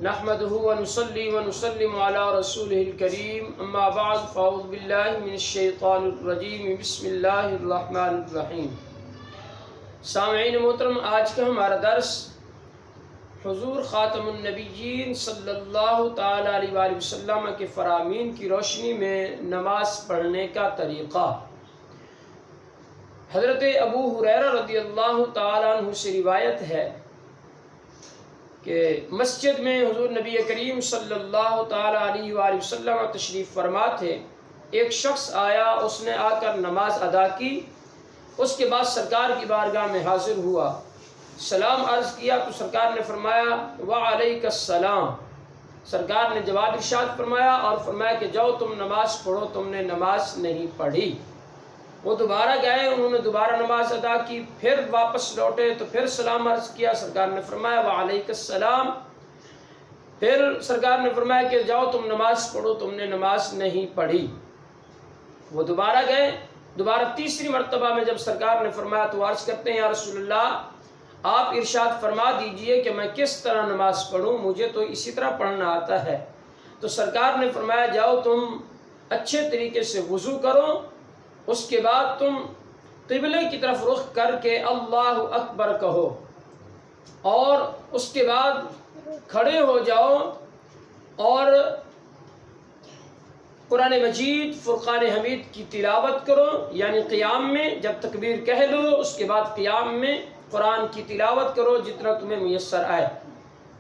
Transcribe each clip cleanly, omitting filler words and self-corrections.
نحمده ونصلي ونسلم على رسوله الكريم اما بعد فاعوذ بالله من الشیطان الرجیم بسم اللہ الرحمن الرحیم۔ سامعین محترم، آج کا ہمارا درس حضور خاتم النبیین صلی اللہ تعالی علیہ وآلہ وسلم کے فرامین کی روشنی میں نماز پڑھنے کا طریقہ۔ حضرت ابو ہریرہ رضی اللہ تعالی عنہ سے روایت ہے کہ مسجد میں حضور نبی کریم صلی اللہ تعالی علیہ وآلہ وسلم تشریف فرما تھے۔ ایک شخص آیا، اس نے آ کر نماز ادا کی، اس کے بعد سرکار کی بارگاہ میں حاضر ہوا، سلام عرض کیا تو سرکار نے فرمایا وعلیک السلام۔ سرکار نے جواب ارشاد فرمایا اور فرمایا کہ جاؤ تم نماز پڑھو، تم نے نماز نہیں پڑھی۔ وہ دوبارہ گئے، انہوں نے دوبارہ نماز ادا کی، پھر واپس لوٹے تو پھر سلام عرض کیا، سرکار نے فرمایا وعلیک السلام۔ پھر سرکار نے فرمایا کہ جاؤ تم نماز پڑھو، تم نے نماز نہیں پڑھی۔ وہ دوبارہ گئے، دوبارہ تیسری مرتبہ میں جب سرکار نے فرمایا تو عرض کرتے ہیں یا رسول اللہ آپ ارشاد فرما دیجئے کہ میں کس طرح نماز پڑھوں، مجھے تو اسی طرح پڑھنا آتا ہے۔ تو سرکار نے فرمایا جاؤ تم اچھے طریقے سے وضو کرو، اس کے بعد تم قبلے کی طرف رخ کر کے اللہ اکبر کہو، اور اس کے بعد کھڑے ہو جاؤ اور قرآن مجید فرقان حمید کی تلاوت کرو، یعنی قیام میں جب تکبیر کہہ لو اس کے بعد قیام میں قرآن کی تلاوت کرو جتنا تمہیں میسر آئے۔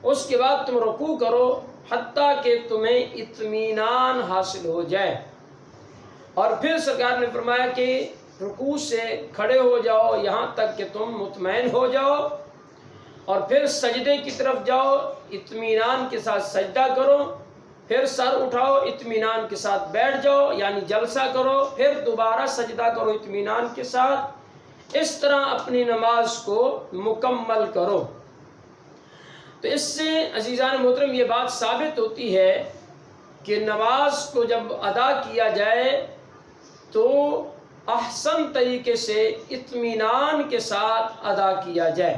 اس کے بعد تم رکوع کرو حتیٰ کہ تمہیں اطمینان حاصل ہو جائے، اور پھر سرکار نے فرمایا کہ رکوع سے کھڑے ہو جاؤ یہاں تک کہ تم مطمئن ہو جاؤ، اور پھر سجدے کی طرف جاؤ، اطمینان کے ساتھ سجدہ کرو، پھر سر اٹھاؤ، اطمینان کے ساتھ بیٹھ جاؤ یعنی جلسہ کرو، پھر دوبارہ سجدہ کرو اطمینان کے ساتھ۔ اس طرح اپنی نماز کو مکمل کرو۔ تو اس سے عزیزان محترم یہ بات ثابت ہوتی ہے کہ نماز کو جب ادا کیا جائے تو احسن طریقے سے اطمینان کے ساتھ ادا کیا جائے۔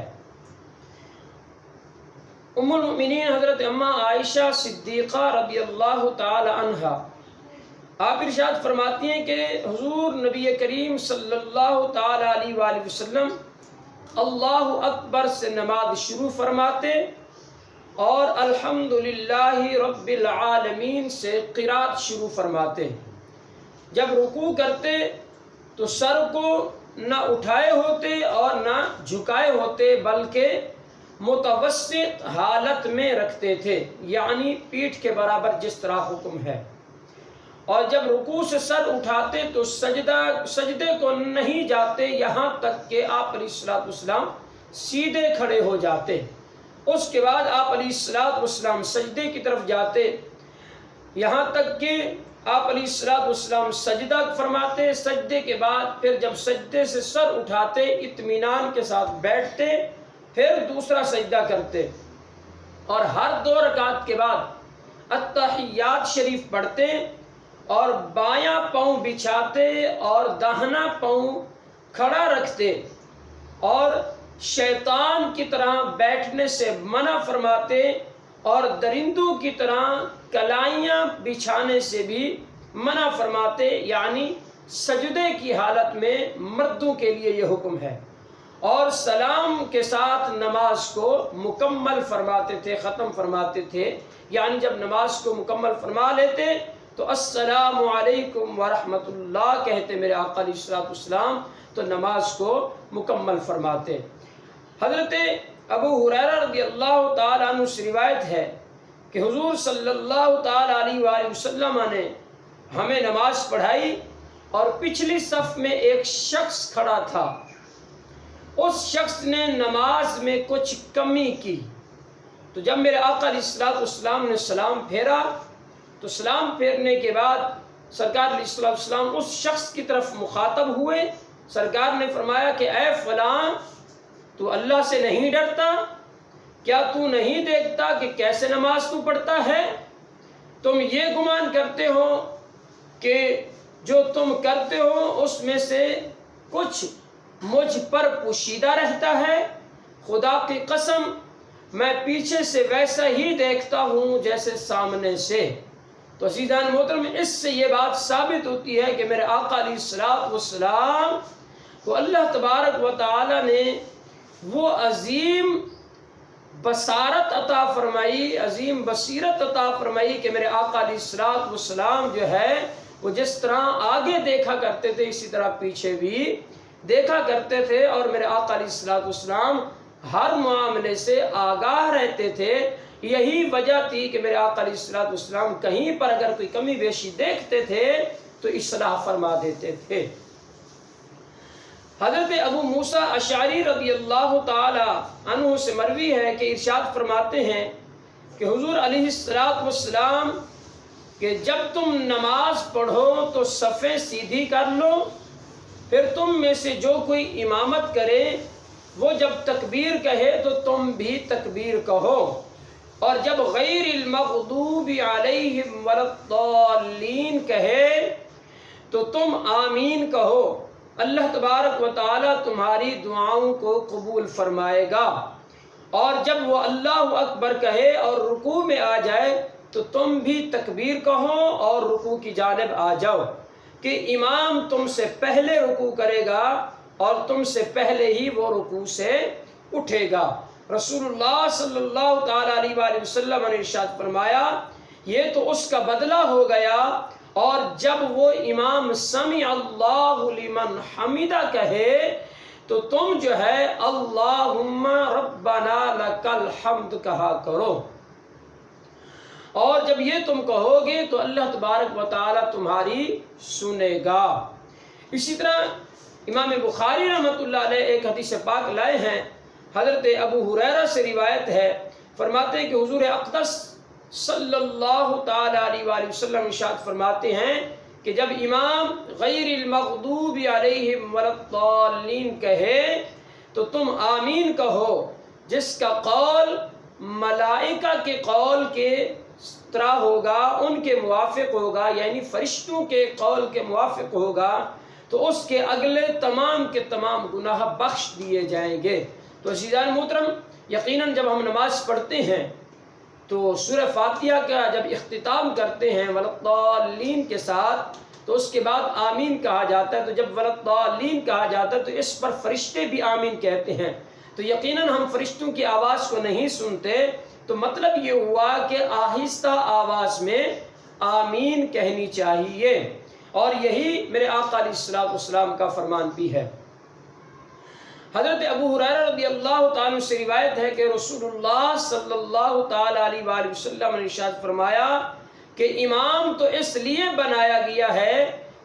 ام المؤمنین حضرت اماں عائشہ صدیقہ رضی اللہ تعالی عنہا آپ ارشاد فرماتی ہیں کہ حضور نبی کریم صلی اللہ تعالی علیہ وآلہ وسلم اللہ اکبر سے نماز شروع فرماتے اور الحمدللہ رب العالمین سے قرات شروع فرماتے۔ جب رکوع کرتے تو سر کو نہ اٹھائے ہوتے اور نہ جھکائے ہوتے بلکہ متوسط حالت میں رکھتے تھے، یعنی پیٹھ کے برابر جس طرح حکم ہے۔ اور جب رکوع سے سر اٹھاتے تو سجدے کو نہیں جاتے یہاں تک کہ آپ علیہ الصلوۃ والسلام سیدھے کھڑے ہو جاتے۔ اس کے بعد آپ علیہ الصلوۃ والسلام سجدے کی طرف جاتے یہاں تک کہ آپ علیہ الصلوۃ والسلام سجدہ فرماتے۔ سجدے کے بعد پھر جب سجدے سے سر اٹھاتے اطمینان کے ساتھ بیٹھتے، پھر دوسرا سجدہ کرتے، اور ہر 2 رکعت کے بعد التحیات شریف پڑھتے اور بایاں پاؤں بچھاتے اور داہنا پاؤں کھڑا رکھتے، اور شیطان کی طرح بیٹھنے سے منع فرماتے اور درندوں کی طرح کلائیاں بچھانے سے بھی منع فرماتے، یعنی سجدے کی حالت میں مردوں کے لیے یہ حکم ہے۔ اور سلام کے ساتھ نماز کو مکمل فرماتے تھے، ختم فرماتے تھے، یعنی جب نماز کو مکمل فرما لیتے تو السلام علیکم ورحمۃ اللہ کہتے میرے آقا علیہ الصلوۃ والسلام، تو نماز کو مکمل فرماتے۔ حضرت ابو ہریرہ رضی اللہ تعالی عنہ سے روایت ہے کہ حضور صلی اللہ تعالی علیہ وآلہ وسلم نے ہمیں نماز پڑھائی اور پچھلی صف میں ایک شخص کھڑا تھا۔ اس شخص نے نماز میں کچھ کمی کی، تو جب میرے آقا علیہ الصلوۃ والسلام نے سلام پھیرا تو سلام پھیرنے کے بعد سرکار علیہ الصلوۃ والسلام اس شخص کی طرف مخاطب ہوئے۔ سرکار نے فرمایا کہ اے فلاں، تو اللہ سے نہیں ڈرتا؟ کیا تو نہیں دیکھتا کہ کیسے نماز تو پڑھتا ہے؟ تم یہ گمان کرتے ہو کہ جو تم کرتے ہو اس میں سے کچھ مجھ پر پوشیدہ رہتا ہے؟ خدا کی قسم میں پیچھے سے ویسا ہی دیکھتا ہوں جیسے سامنے سے۔ تو عزیزان محترم، اس سے یہ بات ثابت ہوتی ہے کہ میرے آقا علیہ الصلوۃ والسلام کو اللہ تبارک و تعالی نے وہ عظیم بصارت عطا فرمائی، عظیم بصیرت عطا فرمائی کہ میرے آقا علیہ الصلوۃ والسلام جو ہے وہ جس طرح آگے دیکھا کرتے تھے اسی طرح پیچھے بھی دیکھا کرتے تھے، اور میرے آقا علیہ الصلوۃ والسلام ہر معاملے سے آگاہ رہتے تھے۔ یہی وجہ تھی کہ میرے آقا علیہ الصلوۃ والسلام کہیں پر اگر کوئی کمی بیشی دیکھتے تھے تو اصلاح فرما دیتے تھے۔ حضرت ابو موسیٰ اشعری رضی اللہ تعالی عنہ سے مروی ہے کہ ارشاد فرماتے ہیں کہ حضور علیہ الصلوۃ والسلام کہ جب تم نماز پڑھو تو صفیں سیدھی کر لو، پھر تم میں سے جو کوئی امامت کرے وہ جب تکبیر کہے تو تم بھی تکبیر کہو، اور جب غیر المغضوب علیہم ولا الضالین کہے تو تم آمین کہو، اللہ تبارک و تعالی تمہاری دعاؤں کو قبول فرمائے گا۔ اور جب وہ اللہ اکبر کہے اور رکوع میں آ جائے تو تم بھی تکبیر کہو اور رکوع کی جانب آ جاؤ، کہ امام تم سے پہلے رکوع کرے گا اور تم سے پہلے ہی وہ رکوع سے اٹھے گا۔ رسول اللہ صلی اللہ تعالیٰ علیہ وآلہ وسلم نے ارشاد فرمایا یہ تو اس کا بدلہ ہو گیا، اور جب وہ امام سمع اللہ لمن حمدہ کہے تو تم جو ہے اللہم ربنا لک الحمد کہا کرو، اور جب یہ تم کہو گے تو اللہ تبارک و تعالی تمہاری سنے گا۔ اسی طرح امام بخاری رحمۃ اللہ علیہ ایک حدیث پاک لائے ہیں، حضرت ابو ہریرہ سے روایت ہے، فرماتے ہیں کہ حضور اقدس صلی اللہ تعالی علیہ وآلہ وسلم ارشاد فرماتے ہیں کہ جب امام غیر المغضوب علیہم ولا الضالین کہے تو تم آمین کہو، جس کا قول ملائکہ کے قول کے طرح ہوگا، ان کے موافق ہوگا، یعنی فرشتوں کے قول کے موافق ہوگا، تو اس کے اگلے تمام کے تمام گناہ بخش دیے جائیں گے۔ تو عزیزان محترم، یقیناً جب ہم نماز پڑھتے ہیں تو سورہ فاتحہ کا جب اختتام کرتے ہیں وَلَضَّالِّينَ کے ساتھ تو اس کے بعد آمین کہا جاتا ہے، تو جب وَلَضَّالِّينَ کہا جاتا ہے تو اس پر فرشتے بھی آمین کہتے ہیں۔ تو یقیناً ہم فرشتوں کی آواز کو نہیں سنتے، تو مطلب یہ ہوا کہ آہستہ آواز میں آمین کہنی چاہیے، اور یہی میرے آقا علیہ الصلوۃ والسلام کا فرمان بھی ہے۔ حضرت ابو ہریرہ رضی اللہ تعالیٰ سے روایت ہے کہ رسول اللہ صلی اللہ تعالیٰ علیہ وآلہ وسلم نے ارشاد فرمایا کہ امام تو اس لیے بنایا گیا ہے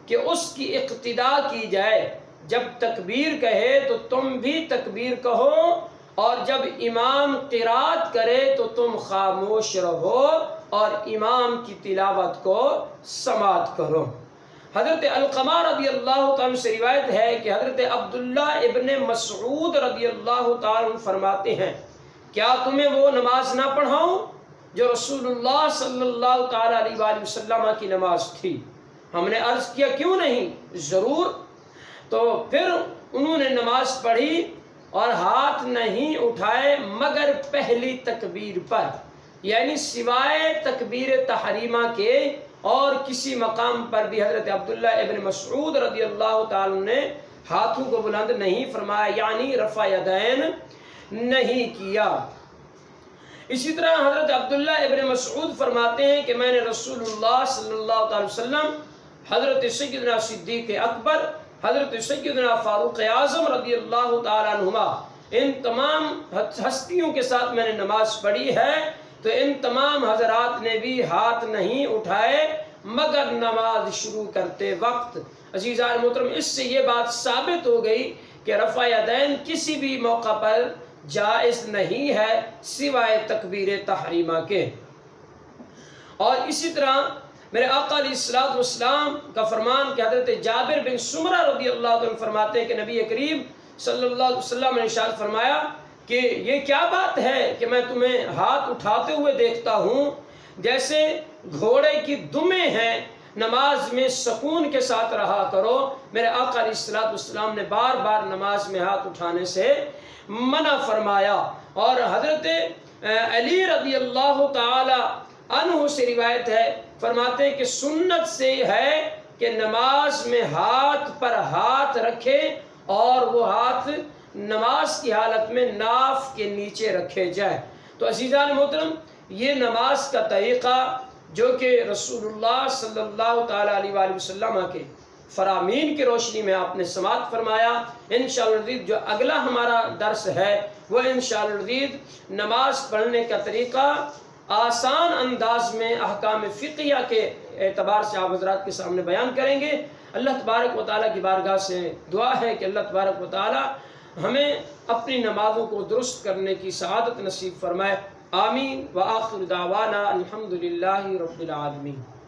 کہ اس کی اقتداء کی جائے، جب تکبیر کہے تو تم بھی تکبیر کہو، اور جب امام قرات کرے تو تم خاموش رہو اور امام کی تلاوت کو سماعت کرو۔ حضرت علقمہ رضی اللہ تعالیٰ سے روایت ہے کہ حضرت عبداللہ ابن مسعود رضی اللہ تعالیٰ فرماتے ہیں کیا تمہیں وہ نماز نہ پڑھاؤں جو رسول اللہ صلی اللہ تعالیٰ علیہ وآلہ وسلم کی نماز تھی؟ ہم نے عرض کیا کیوں نہیں، ضرور۔ تو پھر انہوں نے نماز پڑھی اور ہاتھ نہیں اٹھائے مگر پہلی تکبیر پر، یعنی سوائے تکبیر تحریمہ کے اور کسی مقام پر بھی حضرت عبداللہ ابن مسعود رضی اللہ تعالیٰ نے ہاتھوں کو بلند نہیں فرمایا، یعنی رفع یدین نہیں کیا۔ اسی طرح حضرت عبداللہ ابن مسعود فرماتے ہیں کہ میں نے رسول اللہ صلی اللہ علیہ وسلم، حضرت سیدنا صدیق اکبر، حضرت سیدنا فاروق اعظم رضی اللہ تعالیٰ عنہما، ان تمام ہستیوں کے ساتھ میں نے نماز پڑھی ہے، تو ان تمام حضرات نے بھی ہاتھ نہیں اٹھائے مگر نماز شروع کرتے وقت۔ عزیزان محترم، اس سے یہ بات ثابت ہو گئی کہ رفع یدین کسی بھی موقع پر جائز نہیں ہے سوائے تکبیر تحریمہ کے۔ اور اسی طرح میرے آقا علیہ الصلوۃ والسلام کا فرمان کہ حضرت جابر بن سمرہ رضی اللہ عنہ فرماتے ہیں کہ نبی کریم صلی اللہ علیہ وسلم نے ارشاد فرمایا کہ یہ کیا بات ہے کہ میں تمہیں ہاتھ اٹھاتے ہوئے دیکھتا ہوں جیسے گھوڑے کی دمیں ہیں، نماز میں سکون کے ساتھ رہا کرو۔ میرے آقا علیہ الصلوۃ والسلام نے بار بار نماز میں ہاتھ اٹھانے سے منع فرمایا۔ اور حضرت علی رضی اللہ تعالی عنہ سے روایت ہے، فرماتے ہیں کہ سنت سے ہے کہ نماز میں ہاتھ پر ہاتھ رکھے اور وہ ہاتھ نماز کی حالت میں ناف کے نیچے رکھے جائے۔ تو عزیزان محترم، یہ نماز کا طریقہ جو کہ رسول اللہ صلی اللہ تعالیٰ علیہ وآلہ وسلم کے فرامین کی روشنی میں آپ نے سماعت فرمایا۔ انشاءاللہ العزیز جو اگلا ہمارا درس ہے وہ انشاءاللہ العزیز نماز پڑھنے کا طریقہ آسان انداز میں احکام فقہیہ کے اعتبار سے آپ حضرات کے سامنے بیان کریں گے۔ اللہ تبارک و تعالیٰ کی بارگاہ سے دعا ہے کہ اللہ تبارک و تعالیٰ ہمیں اپنی نمازوں کو درست کرنے کی سعادت نصیب فرمائے۔ آمین۔ وآخر دعوانا الحمدللہ رب العالمین۔